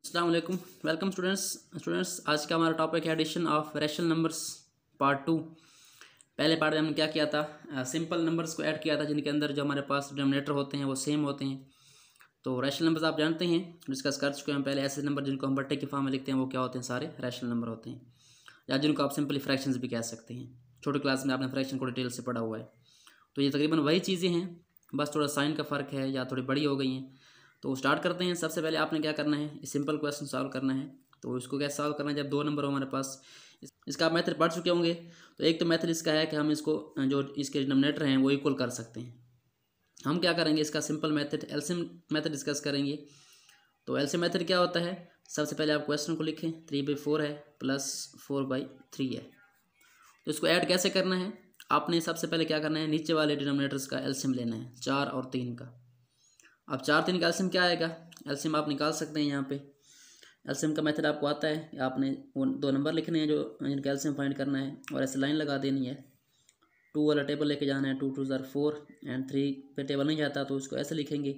अस्सलाम वालेकुम। Welcome students आज का हमारा टॉपिक है addition of rational numbers part 2। पहले पार्ट में हमने क्या किया था, सिंपल नंबर्स को ऐड किया था जिनके अंदर जो हमारे पास डिनोमिनेटर होते हैं वो सेम होते हैं। तो रैशनल नंबर्स आप जानते हैं, डिस्कस कर चुके हैं पहले। ऐसे नंबर जिनको हम बट्टे की फॉर्म में लिखते हैं वो क्या होते हैं, सारे रैशनल नंबर होते हैं, या जिनको आप सिंपली फ्रैक्शंस भी कह सकते हैं। छोटी क्लास में आपने फ्रैक्शन को डिटेल से पढ़ा हुआ है। तो ये तकरीबन वही चीज़ें हैं, बस थोड़ा साइन का फ़र्क है या थोड़ी बड़ी हो गई हैं। तो स्टार्ट करते हैं। सबसे पहले आपने क्या करना है, सिंपल क्वेश्चन सॉल्व करना है। तो इसको कैसे सॉल्व करना है, जब दो नंबर हो हमारे पास। इसका आप मेथड पढ़ चुके होंगे। तो एक तो मेथड इसका है कि हम इसको जो इसके डिनोमिनेटर हैं वो इक्वल कर सकते हैं। हम क्या करेंगे, इसका simple method LCM method discuss करेंगे। तो एलसीएम मेथड क्या होता है, सबसे पहले आप क्वेश्चन को लिखें। 3/4 है प्लस 4/3 है। तो इसको ऐड कैसे करना है, आपने सबसे पहले क्या करना है, नीचे वाले डिनोमिनेटर्स का एलसीएम लेना है, 4 और 3 का। अब 4 3 का एलसीएम क्या आएगा, एलसीएम आप निकाल सकते हैं यहाँ पे। एलसीएम का मेथड आपको आता है, आपने वो दो नंबर लिखने हैं जो जिनका एलसीएम फाइंड करना है, और ऐसे लाइन लगा देनी है। 2 वाला टेबल लेके जाना है, 2 2 ज़ार 4 एंड 3 पे टेबल नहीं जाता तो उसको ऐसे लिखेंगे,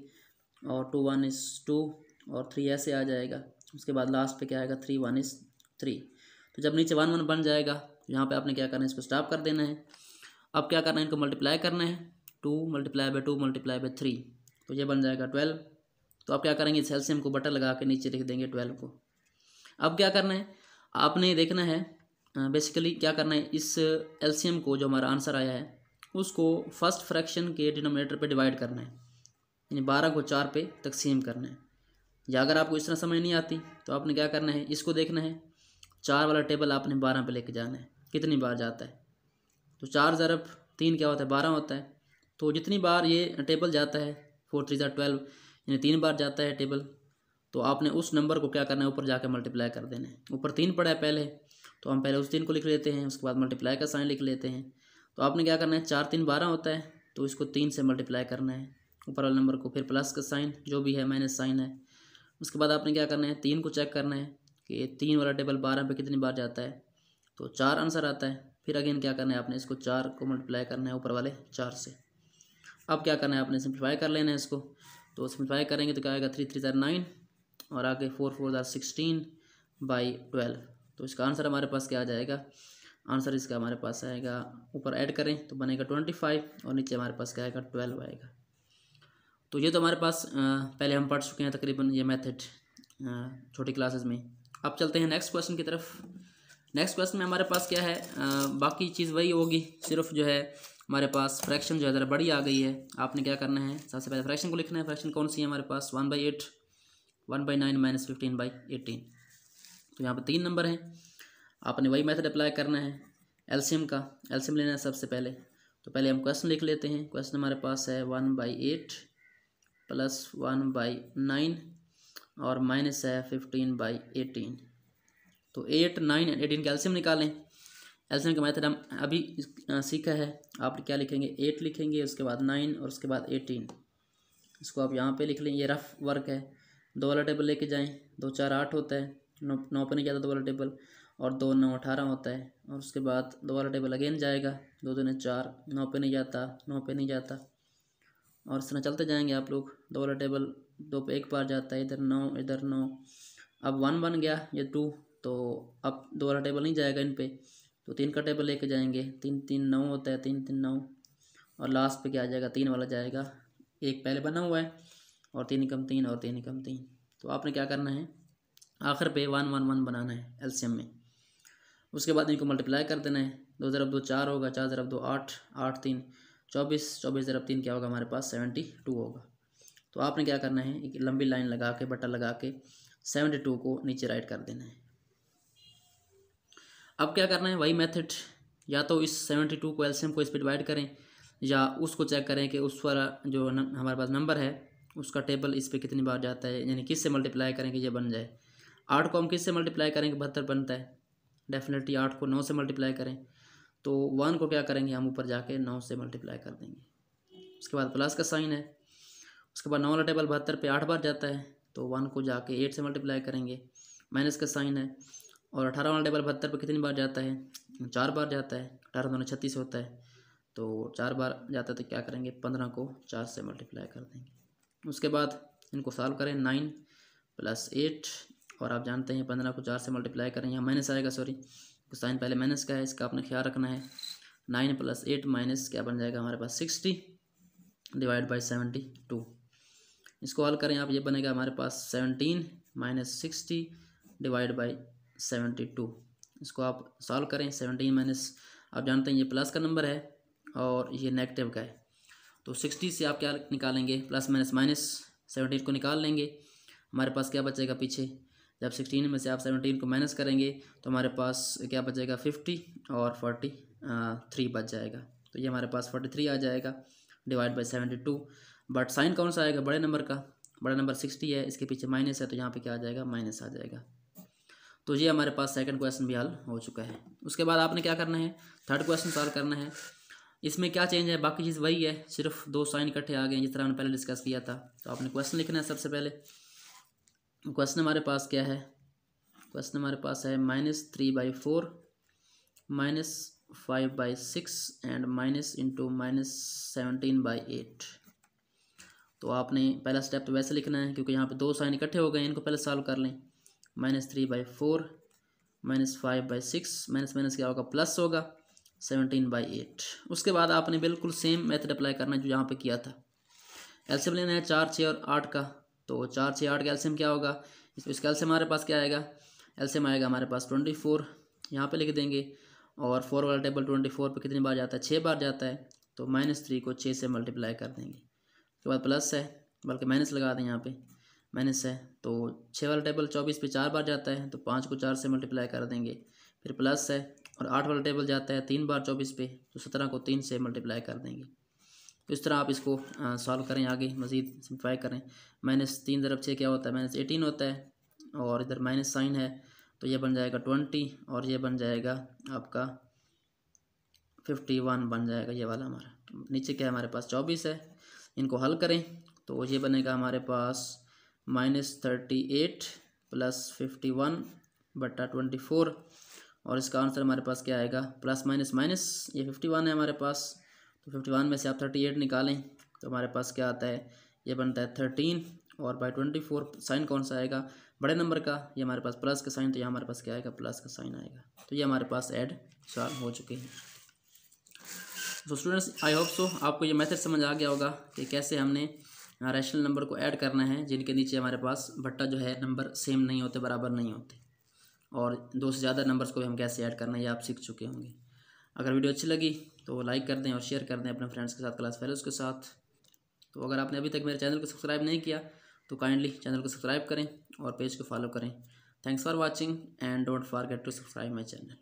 और 2 1 इज़ 2 और 3 ऐसे आ जाएगा। उसके बाद लास्ट पे क्या आएगा, 3 1 इज़ 3। तो जब नीचे 1 1 बन जाएगा तो यहाँ पे आपने क्या करना है, इसको स्टॉप कर देना है। अब क्या करना है, इनको मल्टीप्लाई करना है। 2 × 2 × 3, तो ये बन जाएगा 12। तो आप क्या करेंगे, इस एलसीएम को बटन लगा के नीचे लिख देंगे 12 को। अब क्या करना है, आपने देखना है बेसिकली क्या करना है, इस एलसीएम को जो हमारा आंसर आया है उसको फर्स्ट फ्रैक्शन के डिनोमिनेटर पे डिवाइड करना है, यानी 12 को 4 पे तकसीम करना है। या अगर आपको इस तरह समझ नहीं आती तो आपने क्या करना है, इसको देखना है, 4 वाला टेबल आपने 12 पे लेके जाना है, कितनी बार जाता है। तो 4 ज़रब 3 क्या होता है, 12 होता है। तो जितनी बार ये टेबल जाता है, 4 3 ज़ार 12, यानी 3 बार जाता है टेबल। तो आपने उस नंबर को क्या करना है, ऊपर जाकर मल्टीप्लाई कर देना है। ऊपर 3 पड़ा है पहले, तो हम पहले उस 3 को लिख लेते हैं, उसके बाद मल्टीप्लाई का साइन लिख लेते हैं। तो आपने क्या करना है, 4 3 12 होता है, तो इसको 3 से मल्टीप्लाई करना है ऊपर वाले नंबर को, फिर प्लस का साइन जो भी है, माइनस साइन है। उसके बाद आपने क्या करना है, 3 को चेक करना है कि 3 वाला टेबल 12 पे कितनी बार जाता है, तो 4 आंसर आता है। फिर अगेन क्या करना है, आपने इसको 4 को मल्टीप्लाई करना है ऊपर वाले 4 से। अब क्या करना है, आपने सिंप्लीफाई कर लेना है इसको। तो सिंप्लीफाई करेंगे तो क्या आएगा, 3 3 ज़ार 9 और आगे 4 4 ज़ार 16/12। तो इसका आंसर हमारे पास क्या आ जाएगा, आंसर इसका हमारे पास आएगा, ऊपर ऐड करें तो बनेगा 25 और नीचे हमारे पास क्या आएगा, 12 आएगा। तो ये तो हमारे पास पहले हम पढ़ चुके हैं तकरीबन ये मेथड छोटी क्लासेस में। अब चलते हैं नेक्स्ट क्वेश्चन की तरफ। नेक्स्ट क्वेश्चन में हमारे पास क्या है, बाकी चीज़ वही होगी, सिर्फ जो है हमारे पास फ्रैक्शन जो है ज़रा बड़ी आ गई है। आपने क्या करना है, सबसे पहले फ्रैक्शन को लिखना है। फ्रैक्शन कौन सी है हमारे पास, 1/8 1/9 माइनस 15/18। तो यहाँ पर 3 नंबर हैं, आपने वही मेथड अप्लाई करना है एलसीएम का। एलसीएम लेना है सबसे पहले। तो पहले हम क्वेश्चन लिख लेते हैं। क्वेश्चन हमारे पास है 1/8 प्लस 1/9 और माइनस है 15/18। तो 8 9 एंड 18 का एलसीएम निकालें। एलसीएम का मेथड हम अभी सीखा है। आप क्या लिखेंगे, 8 लिखेंगे, उसके बाद 9 और उसके बाद 18। इसको आप यहाँ पे लिख लें, ये रफ वर्क है। 2 वाला टेबल लेके जाएं, 2 4 8 होता है, 9 पे नहीं जाता 2 वाला टेबल, और 2 9 18 होता है। और उसके बाद 2 वाला टेबल अगेन जाएगा, 2 2 4, 9 पे नहीं जाता, 9 पे नहीं जाता, और इस तरह चलते जाएंगे आप लोग। 2 वाला टेबल 2 पे एक बार जाता है, इधर 9 इधर 9। अब 1 बन गया, ये 2, तो अब 2 वाला टेबल नहीं जाएगा इन पे, तो 3 का टेबल लेके जाएंगे। 3 3 9 होता है, 3 3 9, और लास्ट पे क्या आ जाएगा, 3 वाला जाएगा। एक पहले बना हुआ है, और 3 कम 3 और 3 कम 3। तो आपने क्या करना है, आखिर पे 1 1 1 बनाना है एलसीएम में। उसके बाद इनको मल्टीप्लाई कर देना है। 2 ज़रब 2 4 होगा, 4 ज़रब 2 8, 8 3 24, 24 ज़रब 3 क्या होगा हमारे पास, 72 होगा। तो आपने क्या करना है, एक लंबी लाइन लगा के, बटा लगा के 72 को नीचे राइट कर देना है। अब क्या करना है, वही मेथड, या तो इस 72 को एलसीएम को इस पर डिवाइड करें, या उसको चेक करें कि उस वाला जो हमारे पास नंबर है उसका टेबल इस पर कितनी बार जाता है, यानी किस से मल्टीप्लाई करें कि ये बन जाए। 8 को हम किस से मल्टीप्लाई करेंगे, 72 बनता है। डेफिनेटली 8 को 9 से मल्टीप्लाई करें, तो 1 को क्या करेंगे, हम ऊपर जाके 9 से मल्टीप्लाई कर देंगे। उसके बाद प्लस का साइन है। उसके बाद 9 वाला टेबल 72 पे 8 बार जाता है, तो 1 को जाके 8 से मल्टीप्लाई करेंगे। माइनस का साइन है। और 18 वाला टेबल 72 पे कितनी बार जाता है, 4 बार जाता है। 18 दूनी 36 होता है, तो 4 बार जाता है, तो क्या करेंगे, 15 को 4 से मल्टीप्लाई कर देंगे। उसके बाद इनको सॉल्व करें, 9 + 8 और आप जानते हैं 15 को 4 से मल्टीप्लाई करें, यहाँ माइनस आएगा, सॉरी तो साइन पहले माइनस का है, इसका आपने ख्याल रखना है। 9 + 8 माइनस क्या बन जाएगा हमारे पास 60 डिवाइड बाई 72। इसको हल करें आप, ये बनेगा हमारे पास 17 - 60 डिवाइड बाई 72। इसको आप सॉल्व करें। 17 माइनस, आप जानते हैं ये प्लस का नंबर है और ये नेगेटिव का है, तो 60 से आप क्या निकालेंगे, प्लस माइनस माइनस 17 को निकाल लेंगे, हमारे पास क्या बचेगा पीछे। जब 16 में से आप 17 को माइनस करेंगे तो हमारे पास क्या बचेगा 50 और 43 बच जाएगा, तो ये हमारे पास 43 आ जाएगा डिवाइड बाई 72। बट साइन कौन सा आएगा, बड़े नंबर का, बड़ा नंबर 60 है, इसके पीछे माइनस है तो यहाँ पे क्या आ जाएगा, माइनस आ जाएगा। तो ये हमारे पास सेकंड क्वेश्चन भी हल हो चुका है। उसके बाद आपने क्या करना है, थर्ड क्वेश्चन सॉल्व करना है। इसमें क्या चेंज है, बाकी चीज़ वही है, सिर्फ 2 साइन इकट्ठे आ गए हैं जिस तरह हमने पहले डिस्कस किया था। तो आपने क्वेश्चन लिखना है। सबसे पहले क्वेश्चन हमारे पास क्या है, क्वेश्चन हमारे पास है -3/4 -5/6 एंड -17/8। तो आपने पहला स्टेप तो वैसे लिखना है क्योंकि यहाँ पे 2 साइन इकट्ठे हो गए हैं, इनको पहले सॉल्व कर लें। -3/4 -5/6 माइनस क्या होगा, प्लस होगा 17/8। उसके बाद आपने बिल्कुल सेम मेथड अप्लाई करना है जो यहाँ पे किया था। एलसीएम लेना है 4, 6 और 8 का, तो 4, 6, 8 का एलसीएम क्या होगा, इसका एलसीएम हमारे पास क्या आएगा, एलसीएम आएगा हमारे पास 24, यहाँ पे लिख देंगे। और 4 वाला टेबल 24 पे कितनी बार जाता है, 6 बार जाता है, तो -3 को 6 से मल्टीप्लाई कर देंगे। उसके बाद प्लस है, बल्कि माइनस लगा दें, यहाँ पे माइनस है, तो 6 वाला टेबल 24 पे 4 बार जाता है, तो 5 को 4 से मल्टीप्लाई कर देंगे। फिर प्लस है, और 8 वाला टेबल जाता है 3 बार 24 पे, तो 17 को 3 से मल्टीप्लाई कर देंगे। तो इस तरह आप इसको सॉल्व करें, आगे मज़ीद सिंप्लीफाई करें। -3 × 6 क्या होता है, -18 होता है, और इधर माइनस साइन है तो ये बन जाएगा 20, और ये बन जाएगा आपका 51 बन जाएगा ये वाला हमारा। तो नीचे क्या है हमारे पास 24 है, इनको हल करें तो ये बनेगा हमारे पास -38 + 51/24, और इसका आंसर हमारे पास क्या आएगा, प्लस माइनस माइनस, ये 51 है हमारे पास, तो 51 में से आप 38 निकालें तो हमारे पास क्या आता है, ये बनता है 13, और बाई 24 साइन कौन सा आएगा, बड़े नंबर का, ये हमारे पास प्लस का साइन, तो यहाँ हमारे पास क्या आएगा, प्लस का साइन आएगा। तो ये हमारे पास ऐड सॉल्व हो चुके हैं। तो स्टूडेंट्स, आई होप सो आपको ये मेथड समझ आ गया होगा कि कैसे हमने रैशनल नंबर को ऐड करना है जिनके नीचे हमारे पास भट्टा जो है नंबर सेम नहीं होते, बराबर नहीं होते, और 2 से ज़्यादा नंबर्स को भी हम कैसे ऐड करना है ये आप सीख चुके होंगे। अगर वीडियो अच्छी लगी तो लाइक कर दें और शेयर कर दें अपने फ्रेंड्स के साथ, क्लास फेलोज़ के साथ। तो अगर आपने अभी तक मेरे चैनल को सब्सक्राइब नहीं किया तो काइंडली चैनल को सब्सक्राइब करें और पेज को फॉलो करें। Thanks for watching and don't forget to subscribe my channel.